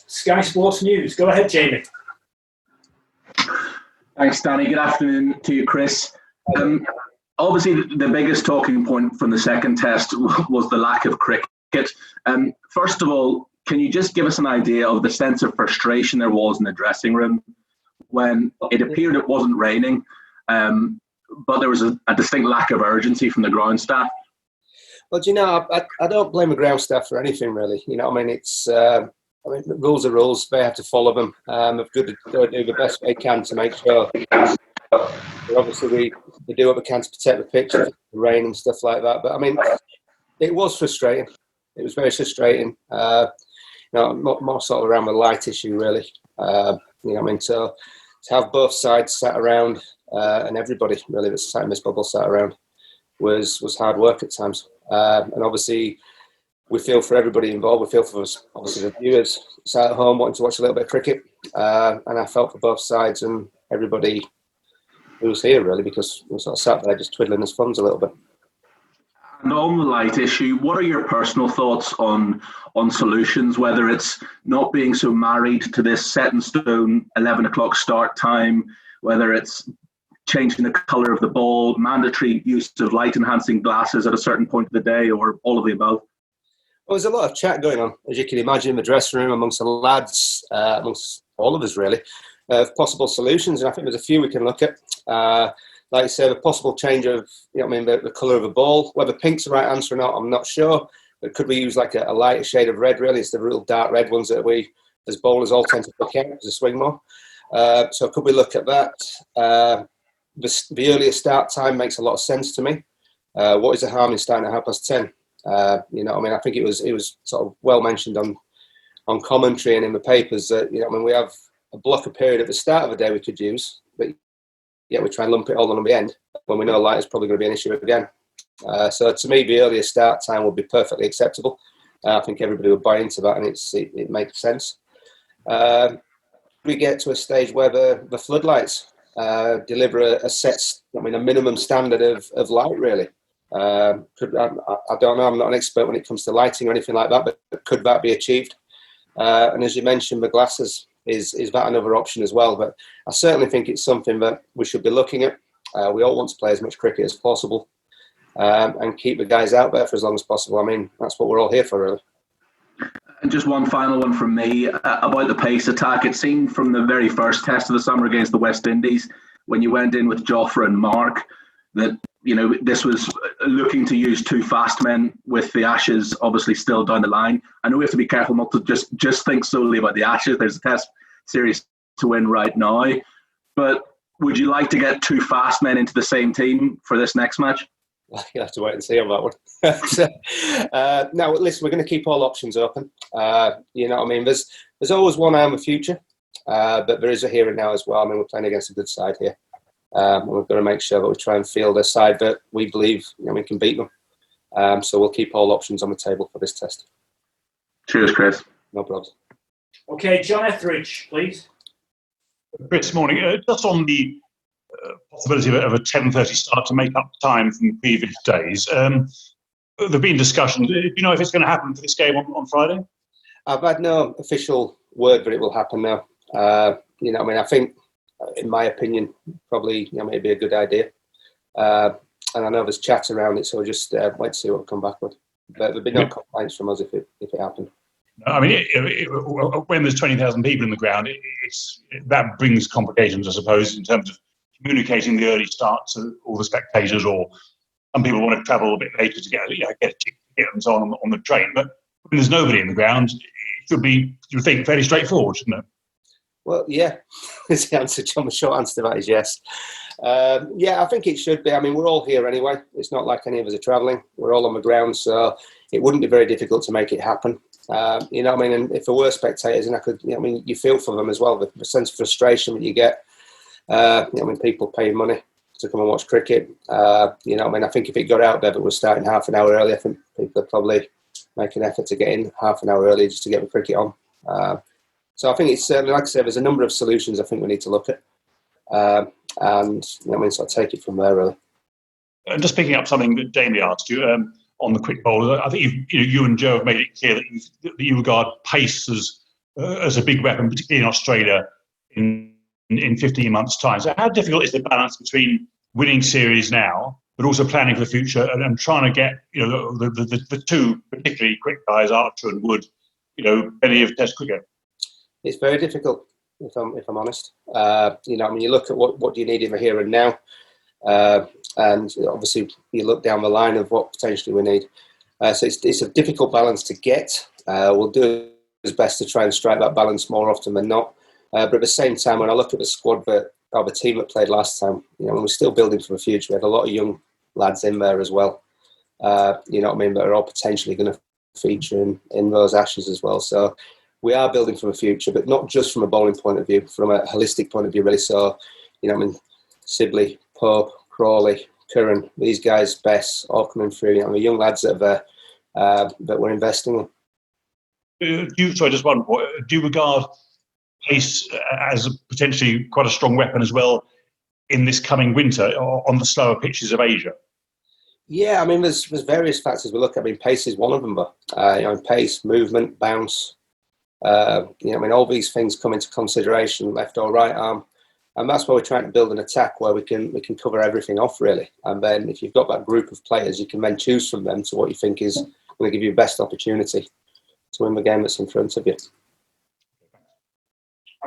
Sky Sports News. Go ahead, Jamie. Thanks, Danny. Good afternoon to you, Chris. Obviously, the biggest talking point from the second test was the lack of cricket. First of all, can you just give us an idea of the sense of frustration there was in the dressing room when it appeared it wasn't raining, but there was a distinct lack of urgency from the ground staff? Well, do you know, I don't blame the ground staff for anything, really. You know, I mean, rules are rules. They have to follow them. They've got to do the best they can to make sure. Obviously, we do what we can to protect the pitch, the rain and stuff like that. But, I mean, it was frustrating. It was very frustrating. More sort of around the light issue, really. You know, I mean, to have both sides sat around and everybody, really, that's sat in this bubble sat around was hard work at times. And obviously, we feel for everybody involved. We feel for us, obviously, the viewers sat at home wanting to watch a little bit of cricket. And I felt for both sides and everybody who was here, really, because we sort of sat there just twiddling his thumbs a little bit. And on the light issue, what are your personal thoughts on solutions, whether it's not being so married to this set in stone 11 o'clock start time, whether it's changing the colour of the ball, mandatory use of light-enhancing glasses at a certain point of the day, or all of the above? Well, there's a lot of chat going on, as you can imagine, in the dressing room amongst the lads, amongst all of us, really, of possible solutions. And I think there's a few we can look at. Like you say, the possible change of, you know, I mean, the colour of a ball. Whether pink's the right answer or not, I'm not sure. But could we use like a lighter shade of red, really? It's the real dark red ones that we, as bowlers, all tend to pick out as a swing more. So could we look at that? The earlier start time makes a lot of sense to me. What is the harm in starting at 10:30? You know, I mean, I think it was sort of well mentioned on commentary and in the papers that, you know, I mean, we have a blocker period at the start of the day we could use, but yeah, we try and lump it all on the end when we know light is probably going to be an issue again. So to me, the earlier start time would be perfectly acceptable. I think everybody would buy into that, and it makes sense. We get to a stage where the floodlights deliver a minimum standard of light, really. I don't know, I'm not an expert when it comes to lighting or anything like that, but could that be achieved? And as you mentioned, the glasses, is that another option as well? But I certainly think it's something that we should be looking at. We all want to play as much cricket as possible and keep the guys out there for as long as possible. I mean, that's what we're all here for, really. And just one final one from me about the pace attack. It seemed from the very first test of the summer against the West Indies, when you went in with Jofra and Mark, that, you know, this was looking to use two fast men with the Ashes obviously still down the line. I know we have to be careful not to just think solely about the Ashes. There's a test series to win right now. But would you like to get two fast men into the same team for this next match? You'll have to wait and see on that one. No, listen, we're going to keep all options open. You know what I mean? There's always one eye on the future, but there is a here and now as well. I mean, we're playing against a good side here. And we've got to make sure that we try and field a side that we believe, you know, we can beat them. So we'll keep all options on the table for this test. Cheers, Chris. No problem. Okay, John Etheridge, please. Chris, morning. Just on the possibility of a 10:30 start to make up time from previous days. There have been discussions. Do you know if it's going to happen for this game on Friday? I've had no official word that it will happen now. You know, I mean, I think, in my opinion, probably, you know, maybe a good idea. And I know there's chat around it, so we'll just wait to see what we come back with. But there'll be no complaints from us if it happened. I mean, when there's 20,000 people in the ground, that brings complications, I suppose, in terms of communicating the early start to all the spectators, or some people want to travel a bit later to get a ticket and so on the train. But when there's nobody in the ground, it should be, you think, fairly straightforward, shouldn't it? Well, yeah, the answer, John. The short answer to that is yes. Yeah, I think it should be. I mean, we're all here anyway. It's not like any of us are travelling. We're all on the ground, so it wouldn't be very difficult to make it happen. You know what I mean? And if there were spectators, and I could, you know, I mean, you feel for them as well, the sense of frustration that you get. You know, I mean, people paying money to come and watch cricket. You know, I mean, I think if it got out there that we're starting half an hour early, I think people would probably make an effort to get in half an hour early just to get the cricket on. So I think it's certainly, like I said, there's a number of solutions I think we need to look at. And, you know, I mean, so I'll take it from there, really. And just picking up something that Damien asked you on the quick bowler, I think you and Joe have made it clear that you regard pace as as a big weapon, particularly in Australia in 15 months' time. So how difficult is the balance between winning series now, but also planning for the future and trying to get the two particularly quick guys, Archer and Wood, plenty of Test cricket? It's very difficult, if I'm honest. You look at what do you need in the here and now, and obviously you look down the line of what potentially we need. So it's a difficult balance to get. We'll do as best to try and strike that balance more often than not. But at the same time, when I look at the squad the team that played last time, we're still building for the future. We had a lot of young lads in there as well. That are all potentially going to feature in those Ashes as well. So we are building for the future, but not just from a bowling point of view, from a holistic point of view, really. So, Sibley, Pope, Crawley, Curran, these guys, Bess, all coming through. The young lads that we're investing in. Just one point. Do you regard pace as potentially quite a strong weapon as well in this coming winter on the slower pitches of Asia? Yeah, there's various factors we look at. Pace is one of them, but pace, movement, bounce. All these things come into consideration, left or right arm, and that's why we're trying to build an attack where we can cover everything off really. And then if you've got that group of players, you can then choose from them to what you think is going to give you the best opportunity to win the game that's in front of you.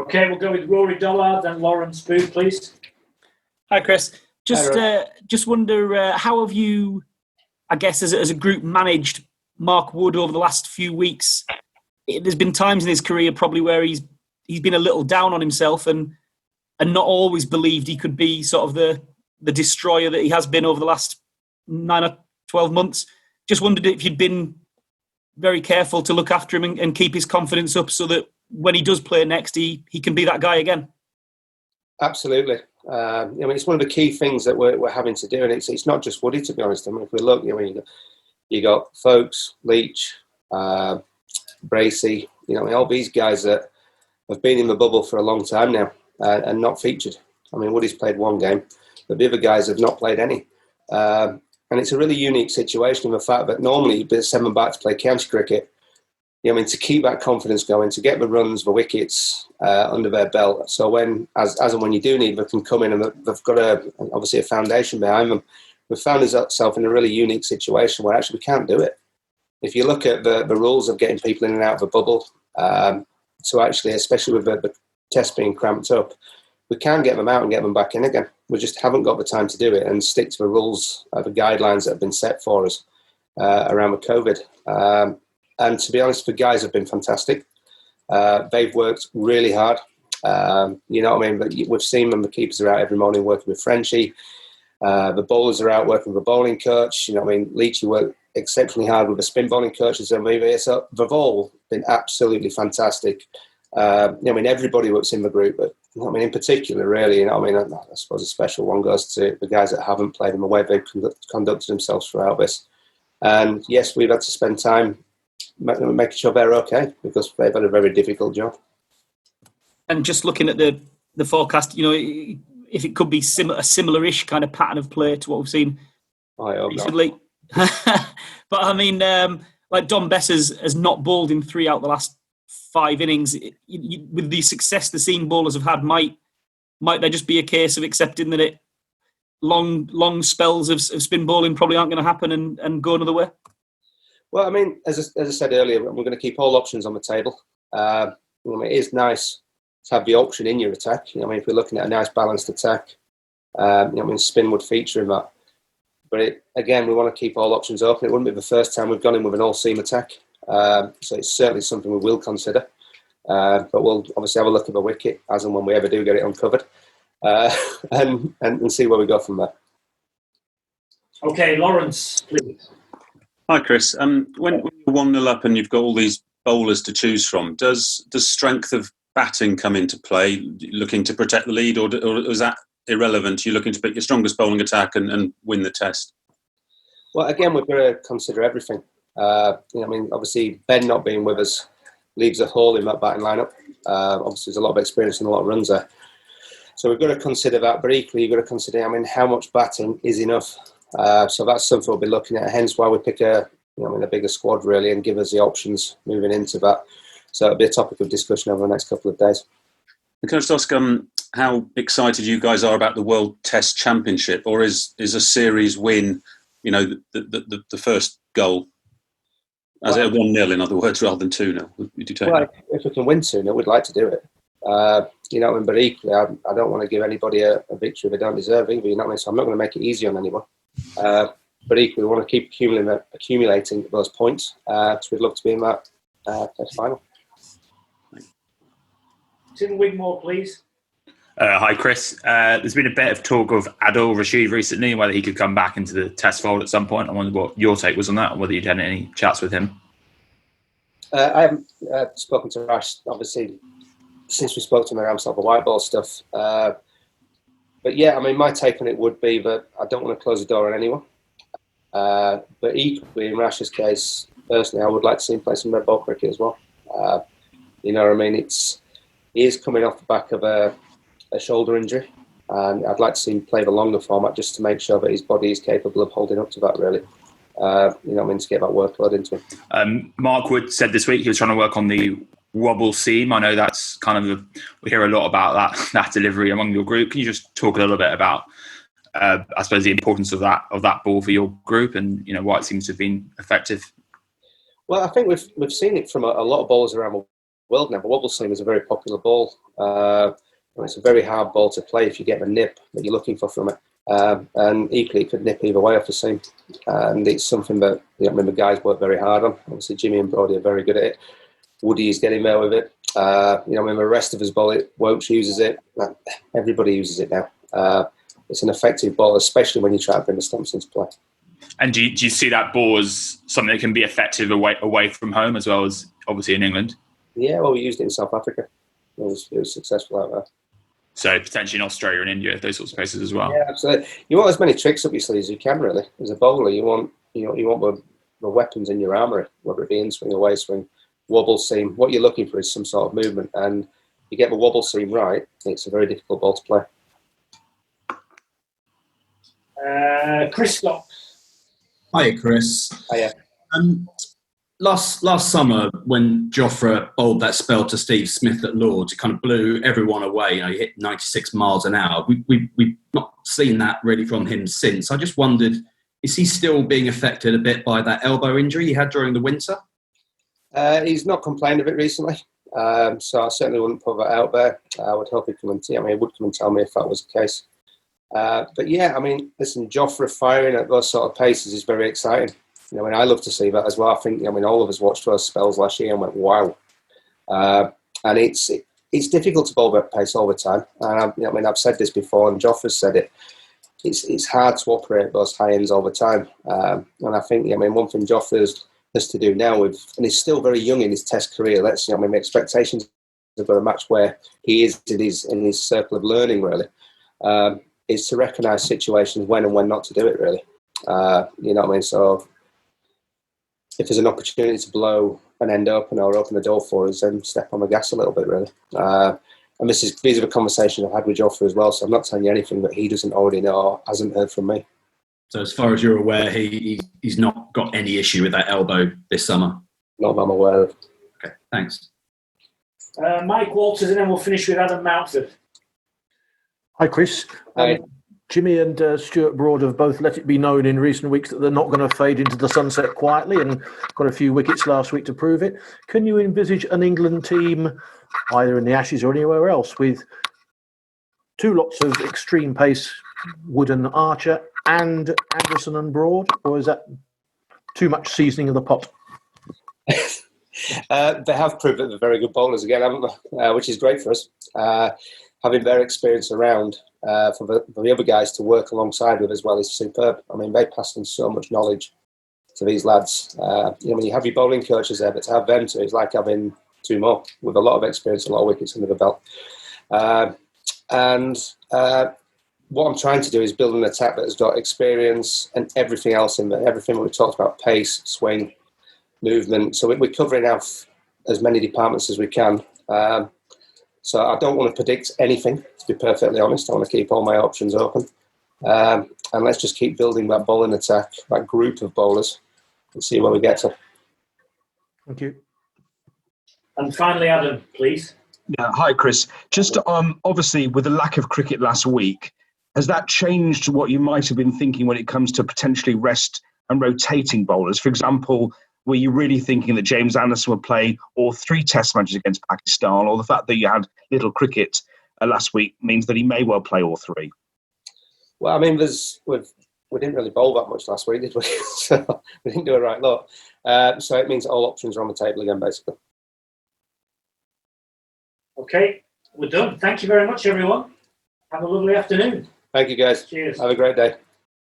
Okay, we'll go with Rory Dollard and Lawrence Booth, please. Hi, Chris. Just wonder, how have you, I guess, as a group, managed Mark Wood over the last few weeks? There's been times in his career probably where he's been a little down on himself and not always believed he could be sort of the destroyer that he has been over the last 9 or 12 months. Just wondered if you'd been very careful to look after him and keep his confidence up so that when he does play next, he can be that guy again. Absolutely. It's one of the key things that we're having to do, and it's not just Woody, to be honest. If we look, you got Folkes, Leach, Bracey, all these guys that have been in the bubble for a long time now and not featured. Woody's played one game, but the other guys have not played any. And it's a really unique situation in the fact that normally you'd send them back to play county cricket. To keep that confidence going, to get the runs, the wickets under their belt. So as and when you do need them, they can come in and they've got obviously a foundation behind them. We've found ourselves in a really unique situation where actually we can't do it. If you look at the rules of getting people in and out of the bubble, so actually, especially with the test being cramped up, we can get them out and get them back in again. We just haven't got the time to do it and stick to the rules, the guidelines that have been set for us around with COVID. And to be honest, the guys have been fantastic. They've worked really hard. But we've seen them. The keepers are out every morning working with Frenchie. The bowlers are out working with the bowling coach. Leachy worked exceptionally hard with the spin bowling coaches and so they've all been absolutely fantastic. Everybody works in the group, but in particular, really, I suppose a special one goes to the guys that haven't played and the way they've conducted themselves throughout this. And yes, we've had to spend time making sure they're okay because they've had a very difficult job. And just looking at the forecast, if it could be a similar-ish kind of pattern of play to what we've seen recently. But like Dom Bess has not bowled in 3 out the last 5 innings. With the success the seam bowlers have had, might there just be a case of accepting that long spells of spin bowling probably aren't going to happen and go another way? Well, as I said earlier, we're going to keep all options on the table. It is nice to have the option in your attack. If we're looking at a nice balanced attack, spin would feature in that. But again, we want to keep all options open. It wouldn't be the first time we've gone in with an all-seam attack. So it's certainly something we will consider. But we'll obviously have a look at the wicket as and when we ever do get it uncovered and see where we go from there. Okay, Lawrence, please. Hi, Chris. When you're 1-0 up and you've got all these bowlers to choose from, does strength of batting come into play, looking to protect the lead, or is that irrelevant? You're looking to pick your strongest bowling attack and win the test? Well, again, we've got to consider everything. Obviously, Ben not being with us leaves a hole in that batting lineup. Obviously, there's a lot of experience and a lot of runs there. So we've got to consider that, but equally, you've got to consider, how much batting is enough. So that's something we'll be looking at. Hence why we pick a bigger squad really and give us the options moving into that. So it'll be a topic of discussion over the next couple of days. Can I just ask how excited you guys are about the World Test Championship, or is a series win, the first goal? As a 1-0, in other words, rather than 2-0. Would you take that? If we can win 2-0, we'd like to do it. But equally, I don't want to give anybody a victory they don't deserve either. So I'm not going to make it easy on anyone. But equally, we want to keep accumulating those points. So we'd love to be in that Test final. Tim Wigmore, please. Hi, Chris. There's been a bit of talk of Adil Rashid recently, whether he could come back into the Test fold at some point. I wondered what your take was on that, and whether you'd had any chats with him. I haven't spoken to Rash, obviously, since we spoke to him around sort of the white ball stuff. But yeah, I mean, my take on it would be that I don't want to close the door on anyone. But equally, in Rash's case, personally, I would like to see him play some red ball cricket as well. You know what I mean? He is coming off the back of a shoulder injury, and I'd like to see him play the longer format just to make sure that his body is capable of holding up to that, really. To get that workload into him. Mark Wood said this week he was trying to work on the wobble seam. I know that's kind of we hear a lot about that delivery among your group. Can you just talk a little bit about, I suppose, the importance of that ball for your group, and why it seems to have been effective? Well, I think we've seen it from a lot of bowlers around the world now. The wobble seam is a very popular ball. It's a very hard ball to play if you get the nip that you're looking for from it. And equally, it could nip either way off the seam. And it's something that the guys work very hard on. Obviously, Jimmy and Brodie are very good at it. Woody is getting there with it. The rest of us bowl it. Woach uses it. Everybody uses it now. It's an effective ball, especially when you try to bring the stumps into play. And do you see that ball as something that can be effective away from home as well as obviously in England? Yeah, well, we used it in South Africa. It was successful out there. So potentially in Australia and India, those sorts of places as well. Yeah, absolutely. You want as many tricks up your sleeve as you can, really. As a bowler, you want the weapons in your armoury, whether it be in swing, away swing, wobble seam. What you're looking for is some sort of movement, and you get the wobble seam right, it's a very difficult ball to play. Chris Scott. Hiya, Chris. Hiya. Last summer, when Jofra bowled that spell to Steve Smith at Lords, it kind of blew everyone away. He hit 96 miles an hour. We've not seen that really from him since. I just wondered, is he still being affected a bit by that elbow injury he had during the winter? He's not complained of it recently, so I certainly wouldn't put that out there. I would hope he'd come and he would come and tell me if that was the case. But yeah, listen, Jofra firing at those sort of paces is very exciting. I love to see that as well. I think, all of us watched those spells last year and went, wow. And it's difficult to bowl that pace all the time. I've said this before, and Jofra's said it. It's hard to operate at those high ends all the time. And I think, one thing Jofra has to do now and he's still very young in his Test career. The expectations of a match where he is in his circle of learning, really, is to recognise situations when and when not to do it, really. So if there's an opportunity to blow an end open or open the door for us, then step on the gas a little bit, really. And these are the conversations I've had with Jofra as well, so I'm not telling you anything that he doesn't already know or hasn't heard from me. So as far as you're aware, he's not got any issue with that elbow this summer? Not that I'm aware of. Okay, thanks. Mike Walters, and then we'll finish with Adam Mountford. Hi, Chris. Hi. Jimmy and Stuart Broad have both let it be known in recent weeks that they're not going to fade into the sunset quietly, and got a few wickets last week to prove it. Can you envisage an England team, either in the Ashes or anywhere else, with two lots of extreme pace, Wood and Archer, and Anderson and Broad, or is that too much seasoning of the pot? They have proved that they're very good bowlers again, haven't they? Which is great for us. Having their experience around for the other guys to work alongside with as well is superb. They pass on so much knowledge to these lads. When you have your bowling coaches there, but to have them too, it's like having two more with a lot of experience, a lot of wickets under the belt. What I'm trying to do is build an attack that has got experience and everything else in there. Everything that we talked about, pace, swing, movement. So we're covering out as many departments as we can. So I don't want to predict anything, to be perfectly honest. I want to keep all my options open. And let's just keep building that bowling attack, that group of bowlers, and see where we get to. Thank you. And finally, Adam, please. Yeah, hi, Chris. Just obviously, with the lack of cricket last week, has that changed what you might have been thinking when it comes to potentially rest and rotating bowlers? For example, were you really thinking that James Anderson would play all 3 test matches against Pakistan, or the fact that you had little cricket last week means that he may well play all 3? Well, I mean, we didn't really bowl that much last week, did we? So we didn't do a right lot. So it means all options are on the table again, basically. Okay, we're done. Thank you very much, everyone. Have a lovely afternoon. Thank you, guys. Cheers. Have a great day.